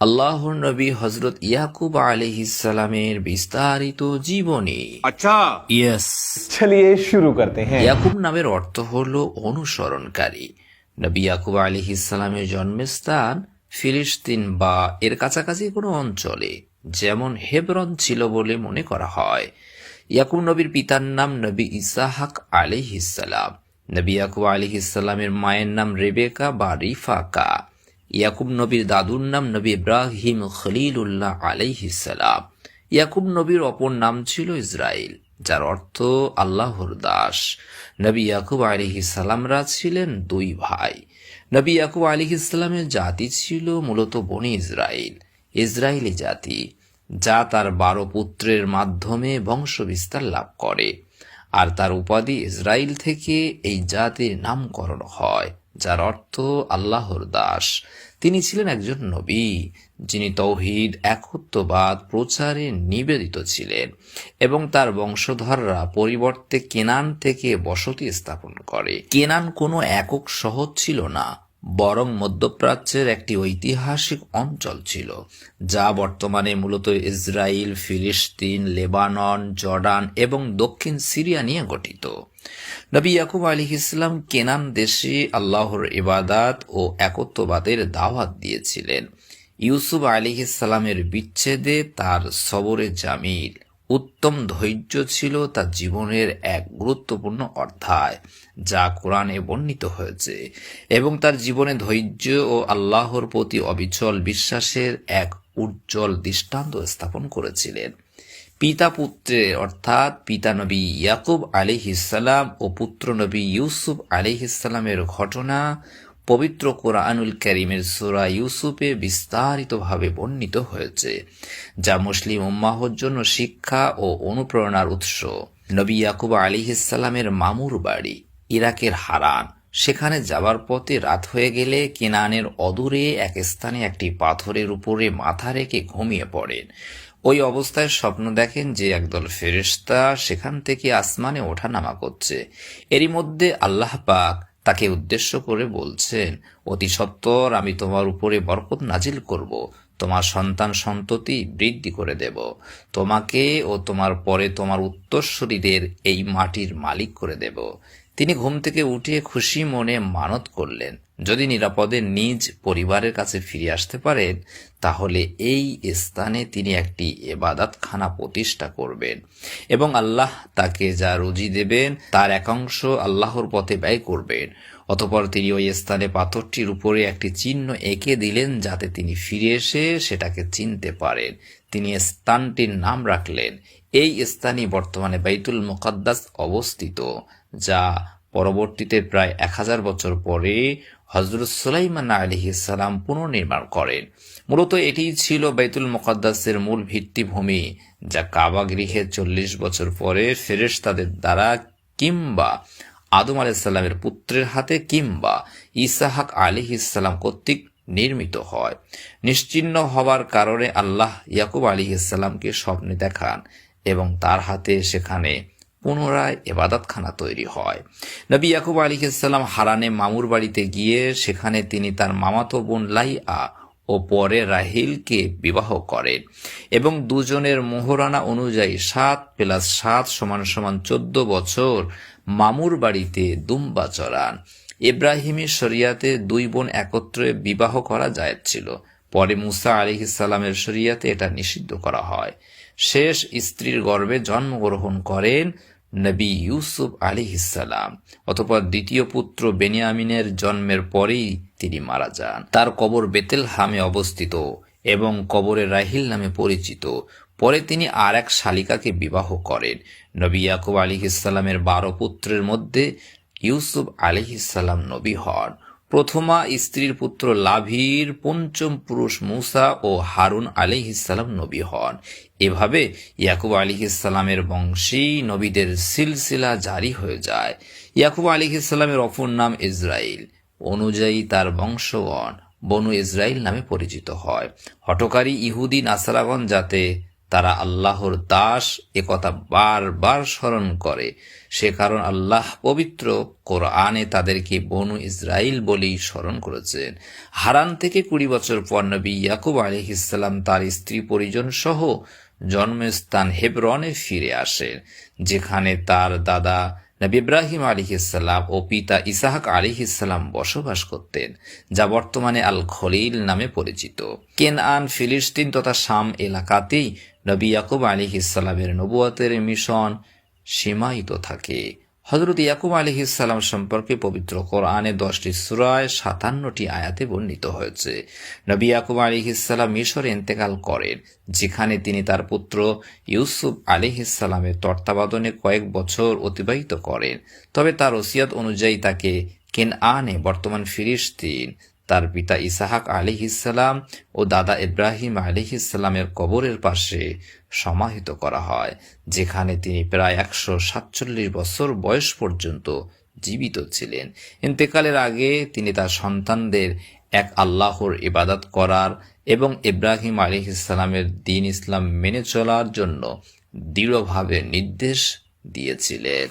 আল্লাহর নবী হযরত ইয়াকুব আলাইহিস সালামের বিস্তারিত জীবনী। अच्छा ইয়েস। चलिए शुरू करते हैं। ইয়াকুব নামের অর্থ হলো অনুসরণকারী। নবী ইয়াকুব আলাইহিস সালামের জন্মস্থান ফিলিস্তিন বা এর কাছাকাছি কোনো অঞ্চলে, যেমন হেবরন ছিল বলে মনে করা হয়। ইয়াকুব নবীর পিতার নাম নবী ইসাহাক আলাইহিস সালাম। নবী ইয়াকুব আলাইহিস সালামের মায়ের নাম রেবেকা বা রিফাকা। ইয়াকুব নবীর দাদুর নাম নবী ইব্রাহিম খলিলুল্লাহ আলাইহিস সালাম। ইয়াকুব নবীর অপর নাম ছিল ইসরাইল, যার অর্থ আল্লাহর দাস। নবী ইয়াকুব আলাইহিস সালামরা ছিলেন দুই ভাই। নবী ইয়াকুব আলাইহিস সালামের জাতি ছিল মূলত বনি ইসরাইল, ইসরায়েলি জাতি, যা তার 12 পুত্রের মাধ্যমে বংশবিস্তার লাভ করে। আর তার উপাধি ইসরাইল থেকে এই জাতির নামকরণ হয়, যার অর্থ আল্লাহর দাস। তিনি ছিলেন একজন নবী, যিনি তৌহিদ একত্ববাদ প্রচারে নিবেদিত ছিলেন, এবং তার বংশধররা পরিবর্তে কেনান থেকে বসতি স্থাপন করে। কেনান কোনো একক শহর ছিল না, বরং মধ্যপ্রাচ্যের একটি ঐতিহাসিক অঞ্চল ছিল, যা বর্তমানে মূলত ইসরায়েল, ফিলিস্তিন, লেবানন, জর্ডান এবং দক্ষিণ সিরিয়া নিয়ে গঠিত। নবী ইয়াকুব আলাইহিস সালাম কেনান দেশে আল্লাহর ইবাদাত ও একত্ববাদের দাওয়াত দিয়েছিলেন। ইউসুফ আলাইহিস সালামের বিচ্ছেদে তার সবরে জামিল, উত্তম ধৈর্য ছিল তার জীবনের এক গুরুত্বপূর্ণ অধ্যায়, যা কোরআনে বর্ণিত হয়েছে, এবং তার জীবনে ধৈর্য ও আল্লাহর প্রতি অবিচল বিশ্বাসের এক উজ্জ্বল দৃষ্টান্ত স্থাপন করেছিলেন। পিতা পুত্রে অর্থাৎ পিতা নবী ইয়াকুব আলাইহিস সালাম ও পুত্র নবী ইউসুফ আলাইহিস সালামের ঘটনা পবিত্র কোরআনুল কারীমের সূরা ইউসুফে বিস্তারিতভাবে বর্ণিত হয়েছে, যা মুসলিম উম্মাহর জন্য শিক্ষা ও অনুপ্রেরণার উৎস। নবী ইয়াকুব আলাইহিস সালামের মামুর বাড়ি ইরাকের হারান। সেখানে যাবার পথে রাত হয়ে গেলে কেনানের অদূরে এক স্থানে একটি পাথরের উপরে মাথা রেখে ঘুমিয়ে পড়েন। ওই অবস্থায় স্বপ্ন দেখেন যে একদল ফেরেশতা সেখান থেকে আসমানে ওঠানামা করছে। এরই মধ্যে আল্লাহ পাক তাকে উদ্দেশ্য করে বলছেন, অতি সত্বর আমি তোমার উপরে বরকত নাজিল করব, তোমার সন্তান সন্ততি বৃদ্ধি করে দেব, তোমাকে ও তোমার পরে তোমার উত্তরসূরিদের এই মাটির মালিক করে দেব। তিনি ঘুম থেকে উঠে খুশি মনে মানত করলেন, যদি নিরাপদে নিজ পরিবারের কাছে ফিরে আসতে পারেন, তাহলে এই স্থানে তিনি একটি ইবাদতখানা প্রতিষ্ঠা করবেন এবং আল্লাহ তাকে যা রুজি দেবেন তার একাংশ আল্লাহর পথে ব্যয় করবেন। অতঃপর তিনি ওই স্থানে পাথরটির উপরে একটি চিহ্ন এঁকে দিলেন, যাতে তিনি ফিরে এসে সেটাকে চিনতে পারেন। তিনি স্থানটির নাম রাখলেন। এই স্থানই বর্তমানে বাইতুল মুকাদ্দাস অবস্থিত, যা পরবর্তীতে প্রায় 1000 বছর পরে হযরত সুলাইমান আলাইহিস সালাম পুনর্নির্মাণ করেন। মূলত এটিই ছিল বাইতুল মুকাদ্দাসের মূল ভিত্তিভূমি, যা কাবা গৃহে 40 বছর পরে ফেরেশতাদের দ্বারা কিংবা আদম আলাইহিস সালামের পুত্রের হাতে কিংবা ইসাহাক আলাইহিস সালাম কর্তৃক নির্মিত হয়। নিশ্চিহ্ন হবার কারণে আল্লাহ ইয়াকুব আলাইহিস সালামকে স্বপ্নে দেখান এবং তার হাতে সেখানে পুনরায় ইবাদতখানা তৈরি হয়। নবী ইয়াকুব আলাইহিস সালাম হারানে মামুর বাড়িতে গিয়ে সেখানে তিনি তার মামাতো বোন লাইয়া ও পরে রাহিলকে বিবাহ করেন এবং দুজনের মোহরানা অনুযায়ী 7 + 7 = 14 বছর মামুর বাড়িতে দুম্বা চড়ান। ইব্রাহিমের শরিয়াতে 2 বোন একত্রে বিবাহ করা জায়েজ ছিল, পরে মুসা আলাইহিস সালামের শরিয়াতে এটা নিষিদ্ধ করা হয়। শেষ স্ত্রীর গর্ভে জন্মগ্রহণ করেন নবী ইউসুফ আলাইহিস সালাম। অতঃপর দ্বিতীয় পুত্র বেনিয়ামিনের জন্মের পরেই তিনি মারা যান। তার কবর বেতেলহামে অবস্থিত এবং কবরে রাহিল নামে পরিচিত। পরে তিনি আর এক শালিকাকে বিবাহ করেন। নবী ইয়াকুব আলাইহিস সালামের 12 পুত্রের মধ্যে ইউসুফ আলাইহিস সালাম নবী হন। প্রথমা স্ত্রীর পুত্র লাভীর পঞ্চম পুরুষ মুসা ও হারুন আলাইহিস সালাম নবী হন। এভাবে ইয়াকুব আলাইহিস সালামের বংশেই নবীদের সিলসিলা জারি হয়ে যায়। ইয়াকুব আলাইহিস সালামের অপর নাম ইসরাইল অনুযায়ী তার বংশগণ বনু ইসরাইল নামে পরিচিত হয়। হঠকারী ইহুদি নাসারাগণ যাতে তারা আল্লাহর দাস একথা বারবার স্মরণ করে। সে কারণ আল্লাহ পবিত্র কোরআনে তাদেরকে বনু ইসরাইল বলেই স্মরণ করেছেন। হারান থেকে 20 বছর পর নবী ইয়াকুব আলাইহিসসালাম তার স্ত্রী পরিজন সহ জন্মস্থান হেবরনে ফিরে আসেন, যেখানে তার দাদা নবী ইব্রাহিম আলাইহিসসালাম ও পিতা ইসহাক আলাইহিসসালাম বসবাস করতেন, যা বর্তমানে আল খলিল নামে পরিচিত। কেনআন, ফিলিস্তিন তথা শাম এলাকাতেই নবী ইয়াকুব আলাইহিসসালামের নবুয়তের মিশন সীমায়িত থাকে। হযরত ইয়াকুব আলাইহিসসালাম সম্পর্কে পবিত্র কোরআনে 10টি সূরায় 57টি আয়াতে বর্ণিত হয়েছে। নবী ইয়াকুব আলাইহিসসালাম মিশরে ইন্তেকাল করেন, যেখানে তিনি তার পুত্র ইউসুফ আলাইহিসসালামের তত্ত্বাবধানে কয়েক বছর অতিবাহিত করেন। তবে তার ওসিয়ত অনুযায়ী তাকে কেনআনে, বর্তমান ফিলিস্তিন, তার পিতা ইসহাক আলাইহিসসালাম ও দাদা ইব্রাহিম আলাইহিসসালামের কবরের পাশে সমাহিত করা হয়, যেখানে তিনি প্রায় 147 বছর বয়স পর্যন্ত জীবিত ছিলেন। ইন্তেকালের আগে তিনি তার সন্তানদের এক আল্লাহর ইবাদত করার এবং ইব্রাহিম আলাইহিসসালামের দ্বীন ইসলাম মেনে চলার জন্য দৃঢ়ভাবে নির্দেশ দিয়েছিলেন।